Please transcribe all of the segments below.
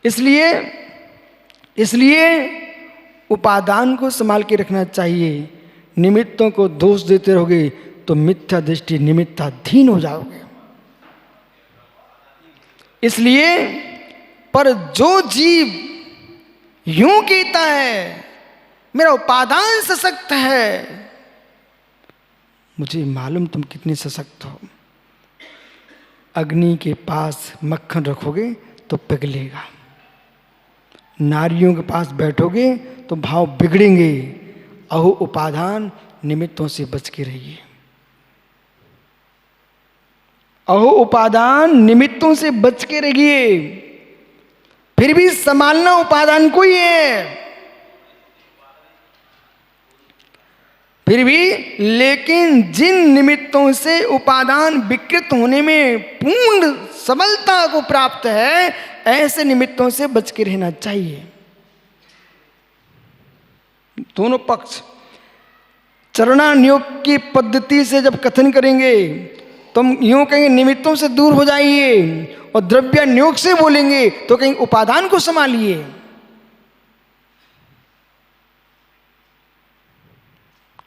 इसलिए इसलिए उपादान को संभाल के रखना चाहिए। निमित्तों को दोष देते रहोगे तो मिथ्या दृष्टि निमित्ताधीन हो जाओगे। इसलिए पर जो जीव यूं कहता है मेरा उपादान सशक्त है, मुझे मालूम तुम कितने सशक्त हो। अग्नि के पास मक्खन रखोगे तो पिघलेगा, नारियों के पास बैठोगे तो भाव बिगड़ेंगे। अहो उपादान निमित्तों से बच के रहिए। अहो उपादान निमित्तों से बच के रहिए। फिर भी संभालना उपादान को ही है, फिर भी। लेकिन जिन निमित्तों से उपादान विकृत होने में पूर्ण सबलता को प्राप्त है, ऐसे निमित्तों से बच के रहना चाहिए। दोनों पक्ष चरणानुयोग की पद्धति से जब कथन करेंगे तो हम यूं कहेंगे निमित्तों से दूर हो जाइए, और द्रव्यानुयोग से बोलेंगे तो कहेंगे उपादान को संभालिए।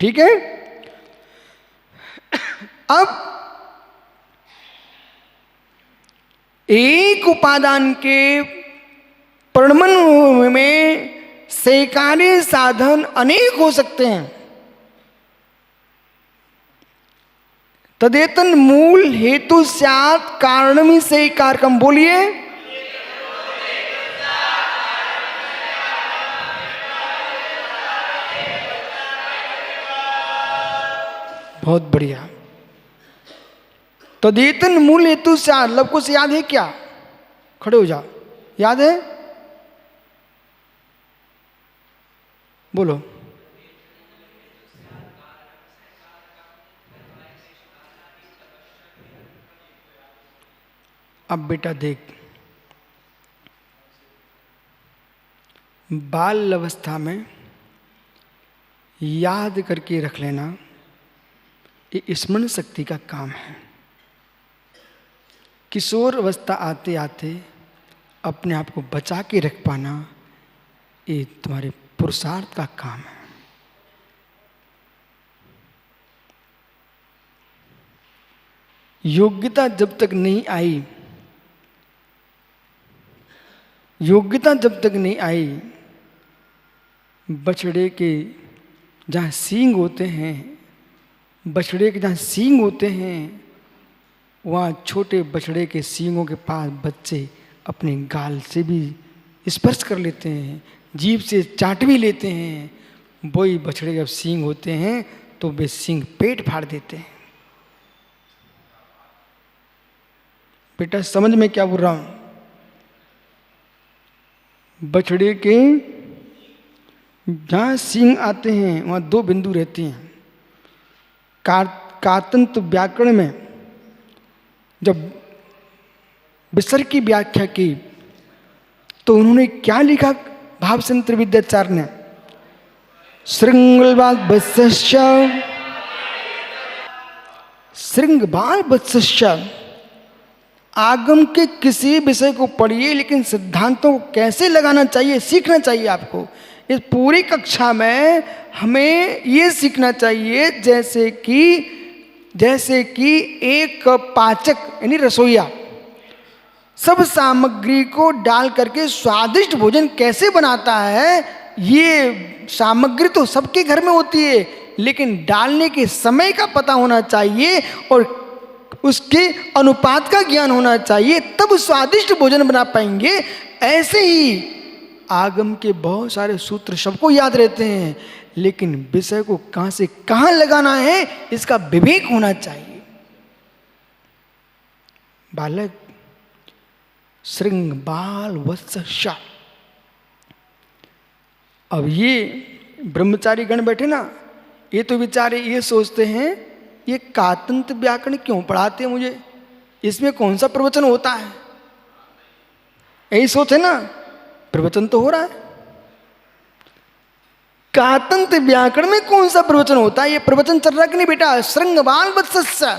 ठीक है। अब एक उपादान के परिणमन में स्वीकार्य साधन अनेक हो सकते हैं। तदेतन मूल हेतु स्यात् कारणम से कारकम। बोलिए। बहुत बढ़िया। तदेतन मूल हेतु स्यात्, लब कुछ याद है क्या? खड़े हो जाओ। याद है? बोलो। अब बेटा देख, बाल अवस्था में याद करके रख लेना, ये स्मरण शक्ति का काम है। किशोर अवस्था आते आते अपने आप को बचा के रख पाना, ये तुम्हारे पुरुषार्थ का काम है। योग्यता जब तक नहीं आई, योग्यता जब तक नहीं आई, बछड़े के जहाँ सींग होते हैं, बछड़े के जहाँ सींग होते हैं, वहाँ छोटे बछड़े के सींगों के पास बच्चे अपने गाल से भी स्पर्श कर लेते हैं, जीभ से चाट भी लेते हैं। वही बछड़े जब सींग होते हैं तो वे सींग पेट फाड़ देते हैं। बेटा समझ में क्या बोल रहा हूँ? बछड़े के जहाँ सींग आते हैं वहाँ दो बिंदु रहते हैं। कातंत व्याकरण में जब विसर्ग की व्याख्या की तो उन्होंने क्या लिखा? भावसंत्र विद्याचार्य ने श्रृंगबाल वत्सश्च, श्रृंगबाल वत्सश्च। आगम के किसी विषय को पढ़िए, लेकिन सिद्धांतों को कैसे लगाना चाहिए सीखना चाहिए आपको। इस पूरी कक्षा में हमें ये सीखना चाहिए जैसे कि एक पाचक यानी रसोईया सब सामग्री को डाल करके स्वादिष्ट भोजन कैसे बनाता है। ये सामग्री तो सबके घर में होती है, लेकिन डालने के समय का पता होना चाहिए और उसके अनुपात का ज्ञान होना चाहिए, तब स्वादिष्ट भोजन बना पाएंगे। ऐसे ही आगम के बहुत सारे सूत्र सबको याद रहते हैं, लेकिन विषय को कहां से कहां लगाना है इसका विवेक होना चाहिए। बालक श्रृंग बाल वत्स। अब ये ब्रह्मचारी गण बैठे ना, ये तो बेचारे ये सोचते हैं ये कातंत व्याकरण क्यों पढ़ाते हैं मुझे, इसमें कौन सा प्रवचन होता है। यही सोचे ना, प्रवचन तो हो रहा है। कातंत व्याकरण में कौन सा प्रवचन होता है, ये प्रवचन चल रहा कि नहीं बेटा। श्रृंग बाल वत्सस्य,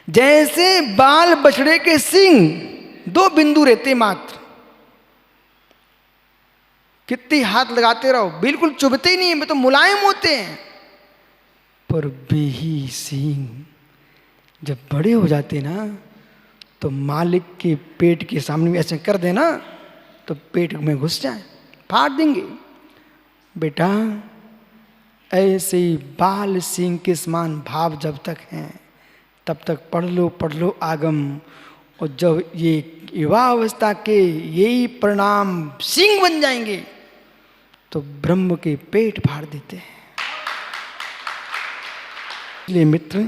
जैसे बाल बछड़े के सींग दो बिंदु रहते मात्र, कितनी हाथ लगाते रहो, बिल्कुल चुभते ही नहीं है, वे तो मुलायम होते हैं। पर बेही सींग जब बड़े हो जाते ना, तो मालिक के पेट के सामने भी ऐसे कर देना तो पेट में घुस जाए, फाड़ देंगे। बेटा ऐसे ही बाल सिंह के समान भाव जब तक हैं तब तक पढ़ लो आगम, और जब ये युवा अवस्था के यही परिणाम सिंह बन जाएंगे तो ब्रह्म के पेट फाड़ देते हैं। इसलिए मित्र,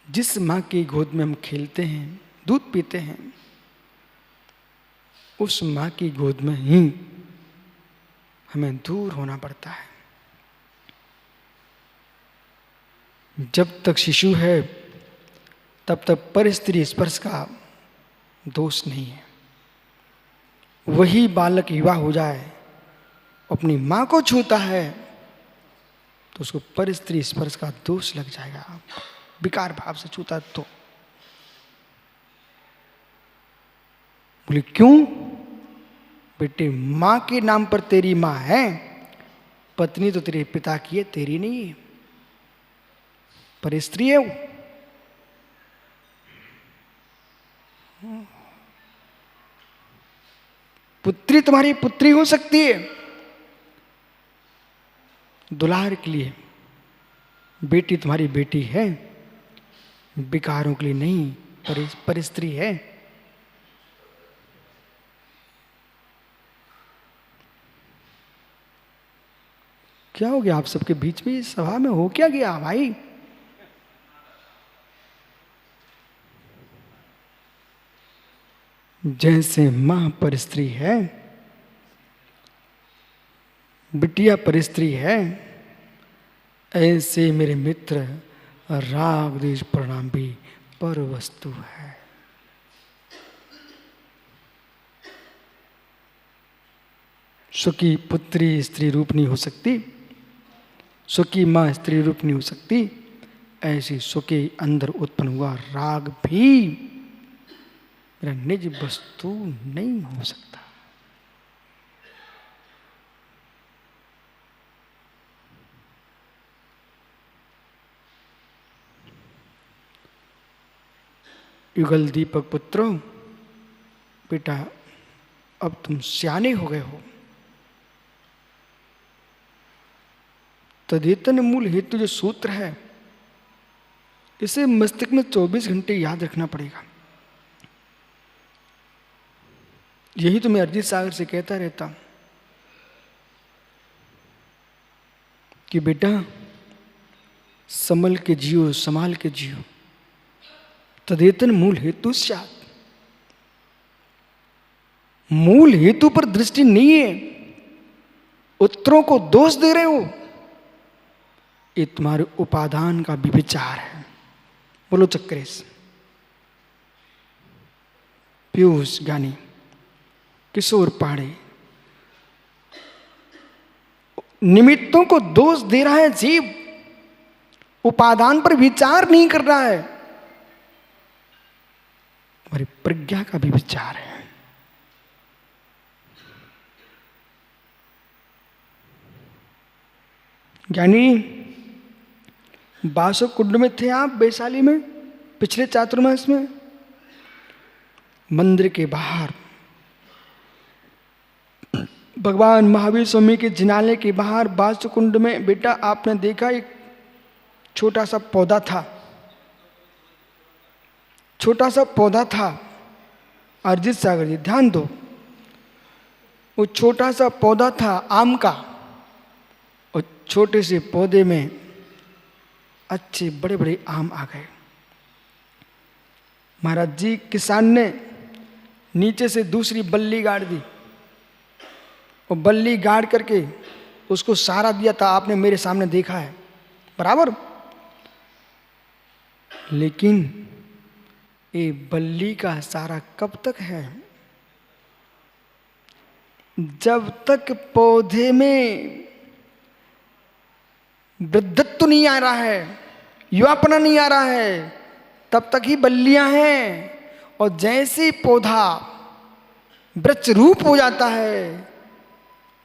जिस माँ की गोद में हम खेलते हैं, दूध पीते हैं, उस माँ की गोद में ही हमें दूर होना पड़ता है। जब तक शिशु है तब तक पर स्त्री स्पर्श का दोष नहीं है। वही बालक युवा हो जाए, अपनी माँ को छूता है तो उसको पर स्त्री स्पर्श का दोष लग जाएगा, विकार भाव से छूता तो। बोले क्यों? बेटे माँ के नाम पर तेरी माँ है, पत्नी तो तेरे पिता की है, तेरी नहीं है, पर स्त्री है वो। पुत्री तुम्हारी पुत्री हो सकती है दुलार के लिए, बेटी तुम्हारी बेटी है, विकारों के लिए नहीं, पर स्त्री है। क्या हो गया आप सबके बीच में, सभा में हो क्या गया भाई? जैसे मां पर स्त्री है, बिटिया पर स्त्री है, ऐसे मेरे मित्र राग द्वेष परिणाम भी पर वस्तु है। सुखी पुत्री स्त्री रूप नहीं हो सकती, सुखी माँ स्त्री रूप नहीं हो सकती, ऐसी सुखी अंदर उत्पन्न हुआ राग भी मेरा निज वस्तु नहीं हो सकता। युगल दीपक पुत्रो, बेटा अब तुम सियाने हो गए हो। तदेतन मूल हेतु जो सूत्र है, इसे मस्तिष्क में 24 घंटे याद रखना पड़ेगा। यही तो मैं अरजीत सागर से कहता रहता हूं कि बेटा संभल के जियो, संभाल के जियो। तदेतन मूल हेतु स्यात्, मूल हेतु पर दृष्टि नहीं है, उत्तरों को दोष दे रहे हो, ये तुम्हारे उपादान का विचार है। बोलो चक्रेश। पीयूष ज्ञानी, किशोर पाड़े, निमित्तों को दोष दे रहा है जीव, उपादान पर विचार नहीं कर रहा है। हमारी प्रज्ञा का भी विचार है। ज्ञानी, बासुक कुंड में थे आप वैशाली में पिछले चातुर्मास में, मंदिर के बाहर भगवान महावीर स्वामी के जिनालय के बाहर बासुक कुंड में बेटा आपने देखा एक छोटा सा पौधा था, छोटा सा पौधा था। अरजीत सागर जी ध्यान दो, वो छोटा सा पौधा था आम का, और छोटे से पौधे में अच्छे बड़े बड़े आम आ गए। महाराज जी किसान ने नीचे से दूसरी बल्ली गाड़ दी, और बल्ली गाड़ करके उसको सहारा दिया था, आपने मेरे सामने देखा है बराबर। लेकिन ये बल्ली का सहारा कब तक है? जब तक पौधे में वृद्धत्व नहीं आ रहा है, युवापना नहीं आ रहा है, तब तक ही बल्लियां हैं। और जैसे पौधा वृक्ष रूप हो जाता है,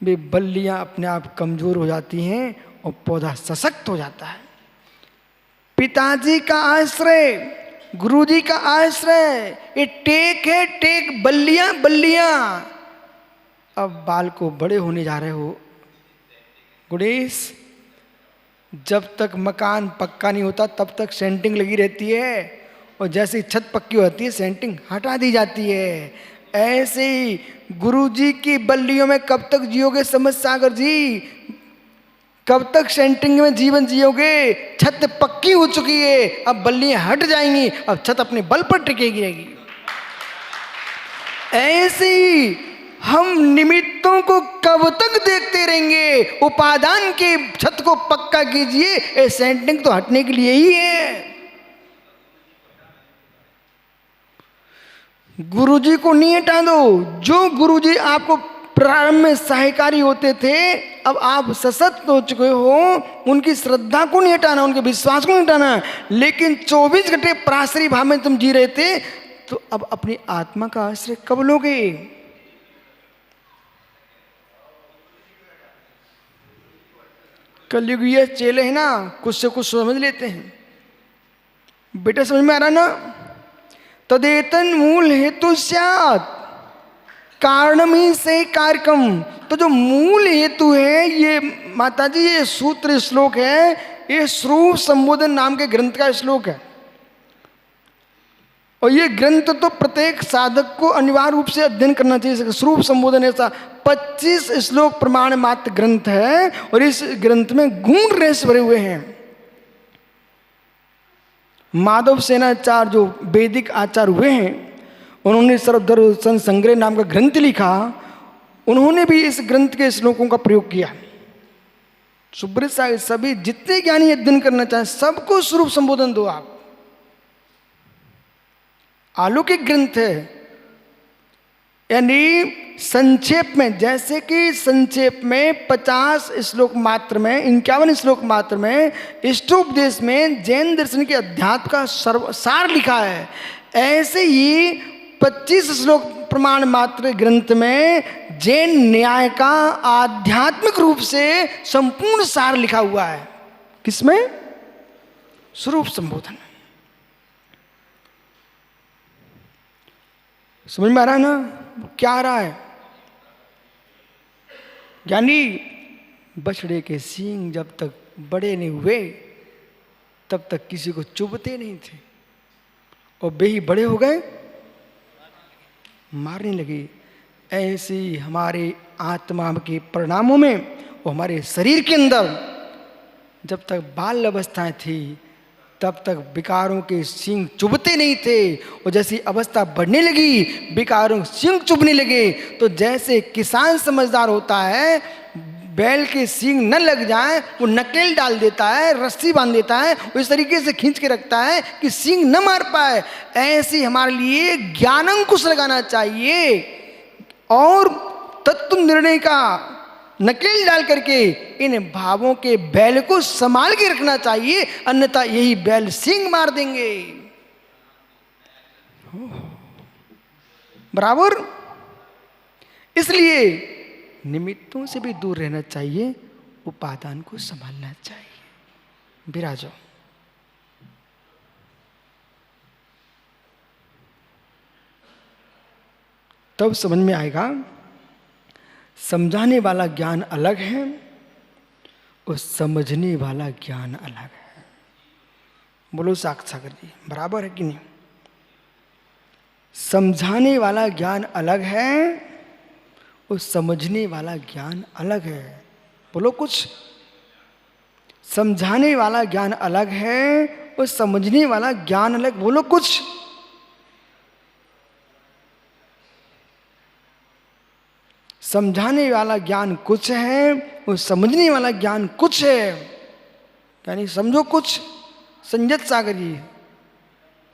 वे बल्लियां अपने आप कमजोर हो जाती हैं और पौधा सशक्त हो जाता है। पिताजी का आश्रय, गुरुजी का आश्रय, ये टेक है, टेक, बल्लियां बल्लियां। अब बाल को बड़े होने जा रहे हो गुणेश, जब तक मकान पक्का नहीं होता तब तक सेंटिंग लगी रहती है, और जैसे ही छत पक्की होती है सेंटिंग हटा दी जाती है। ऐसे ही गुरुजी की बल्लियों में कब तक जियोगे समझ सागर जी, कब तक सेंटिंग में जीवन जियोगे? छत पक्की हो चुकी है, अब बल्लियां हट जाएंगी, अब छत अपने बल पर टिकेगी रहेगी। ऐसे ही हम निमित्तों को कब तक देखते रहेंगे? उपादान के छत को पक्का कीजिए, ये सेंटिंग तो हटने के लिए ही है। गुरुजी को नहीं हटा दो। जो गुरुजी आपको प्रारंभ में सहायकारी होते थे, अब आप सशक्त हो चुके हो, उनकी श्रद्धा को नहीं हटाना, उनके विश्वास को नहीं हटाना। लेकिन 24 घंटे पराश्रय भाव में तुम जी रहे थे, तो अब अपनी आत्मा का आश्रय कब लोगे? कलयुगीय चेले हैं ना, कुछ से कुछ समझ लेते हैं। बेटा समझ में आ रहा ना? तदेतन मूल हेतु स्यात्, कारणम ही से कार्यक्रम। तो जो मूल हेतु है, ये माताजी ये सूत्र श्लोक है, ये स्वरूप संबोधन नाम के ग्रंथ का श्लोक है। और ये ग्रंथ तो प्रत्येक साधक को अनिवार्य रूप से अध्ययन करना चाहिए। स्वरूप संबोधन ऐसा 25 श्लोक प्रमाण मात्र ग्रंथ है, और इस ग्रंथ में गूढ़ रहस्य भरे हुए हैं। माधव सेनाचार्य जो वैदिक आचार्य हुए हैं, उन्होंने सर्वदर्शन संग्रह नाम का ग्रंथ लिखा। उन्होंने भी इस ग्रंथ के श्लोकों का प्रयोग किया। सुब्रत साहिब सभी जितने ज्ञानी अध्ययन करना चाहें सबको स्वरूप संबोधन दो आप। अलौकिक ग्रंथ है। यानी संक्षेप में, जैसे कि संक्षेप में 50 श्लोक मात्र में, 51 श्लोक मात्र में इष्टोपदेश में जैन दर्शन के अध्यात्म का सार लिखा है, ऐसे ही 25 श्लोक प्रमाण मात्र ग्रंथ में जैन न्याय का आध्यात्मिक रूप से संपूर्ण सार लिखा हुआ है। किसमें? स्वरूप संबोधन। समझ में आ रहा है ना क्या आ रहा है? यानी बछड़े के सींग जब तक बड़े नहीं हुए तब तक किसी को चुभते नहीं थे, और वे ही बड़े हो गए मारने लगे। ऐसे ही हमारे आत्मा के परिणामों में और हमारे शरीर के अंदर जब तक बाल अवस्थाएं थी तब तक विकारों के सींग चुभते नहीं थे, और जैसी अवस्था बढ़ने लगी विकारों सींग चुभने लगे। तो जैसे किसान समझदार होता है, बैल के सींग न लग जाए वो नकेल डाल देता है, रस्सी बांध देता है, उस तरीके से खींच के रखता है कि सींग न मार पाए। ऐसे हमारे लिए ज्ञानांकुश लगाना चाहिए और तत्व निर्णय का नकेल डाल करके इन भावों के बैल को संभाल के रखना चाहिए, अन्यथा यही बैल सींग मार देंगे। बराबर। इसलिए निमित्तों से भी दूर रहना चाहिए, उपादान को संभालना चाहिए। विराजो। तब समझ में आएगा समझाने वाला ज्ञान अलग है और समझने वाला ज्ञान अलग है। बोलो सागर जी, बराबर है कि नहीं? समझाने वाला ज्ञान अलग है और समझने वाला ज्ञान अलग है। बोलो कुछ। समझाने वाला ज्ञान अलग है और समझने वाला ज्ञान अलग। बोलो कुछ। समझाने वाला ज्ञान कुछ है और समझने वाला ज्ञान कुछ है। यानी समझो कुछ संजत सागर जी,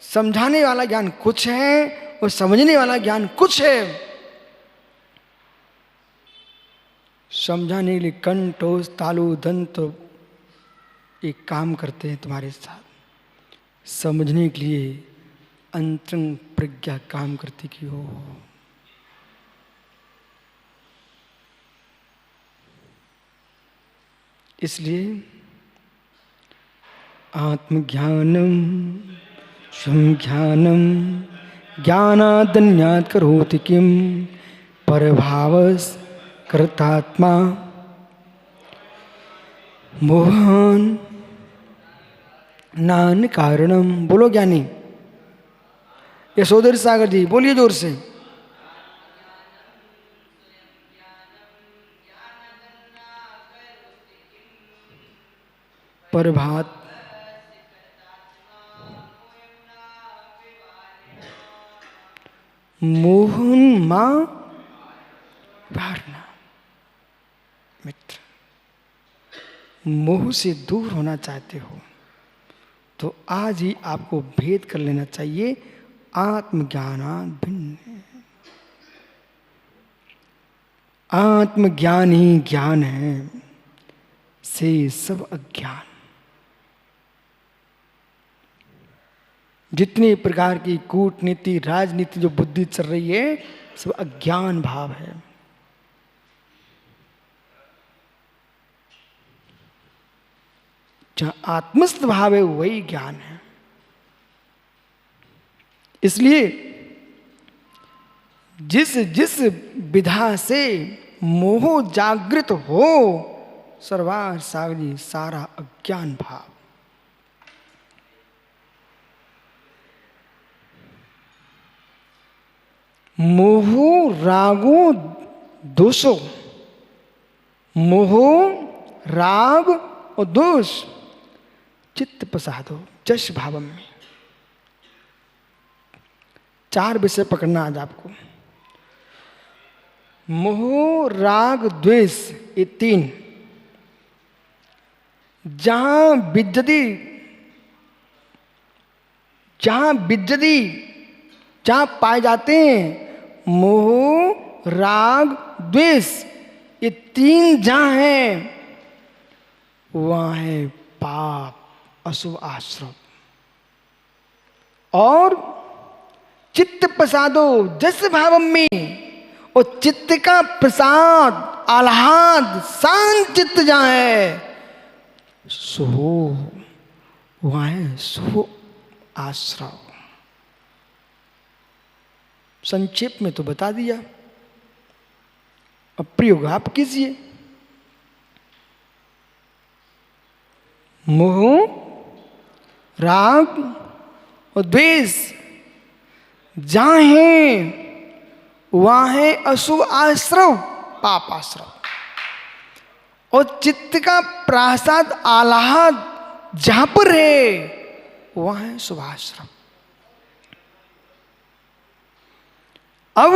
समझाने वाला ज्ञान कुछ है और समझने वाला ज्ञान कुछ है। समझाने के लिए कंठ ओस तालु दंत एक काम करते हैं तुम्हारे साथ, समझने के लिए अंतरंग प्रज्ञा काम करती कि हो। इसलिए आत्मज्ञानम संज्ञानम ज्ञानादन्यात् करोति किम परभावस कर्तात्मा मोहन नान कारणम। बोलो ज्ञानी। यशोधर सागर जी बोलिए जोर से। प्रभात मोहन मां वारणा। मित्र, मोह से दूर होना चाहते हो तो आज ही आपको भेद कर लेना चाहिए। आत्मज्ञानात् भिन्न है। आत्मज्ञान ही ज्ञान है, से सब अज्ञान। जितनी प्रकार की कूटनीति राजनीति जो बुद्धि चल रही है सब अज्ञान भाव है। जहां आत्मस्थ भाव है वही ज्ञान है। इसलिए जिस जिस विधा से मोह जागृत हो सर्वार सागरी सारा अज्ञान भाव। मोह रागो दोषो, मोह राग और दोष चित्त प्रसादो जश भावम में। 4 विषय पकड़ना आज आपको। मोह राग द्वेष ये 3 जहां बिज्जती जहां पाए जाते हैं मोह राग द्वेष ये 3 जहां हैं वहां है पाप अशुभ आश्रम। और चित्त प्रसादो जस भाव में, और चित्त का प्रसाद आह्लाद शांत चित्त जहां है सो वहां है सो आश्रम। संक्षेप में तो बता दिया, अब प्रयोग आप कीजिए। मोह राग और द्वेष जहां है वहां है अशुभ आश्रव पाप आश्रव। और चित्त का प्रसाद आह्लाद जहां पर है वहां है शुभाश्रम। अब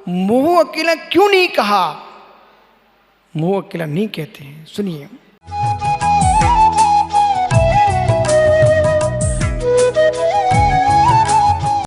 मोह अकेला क्यों नहीं कहा? मोह अकेला नहीं कहते हैं, सुनिए।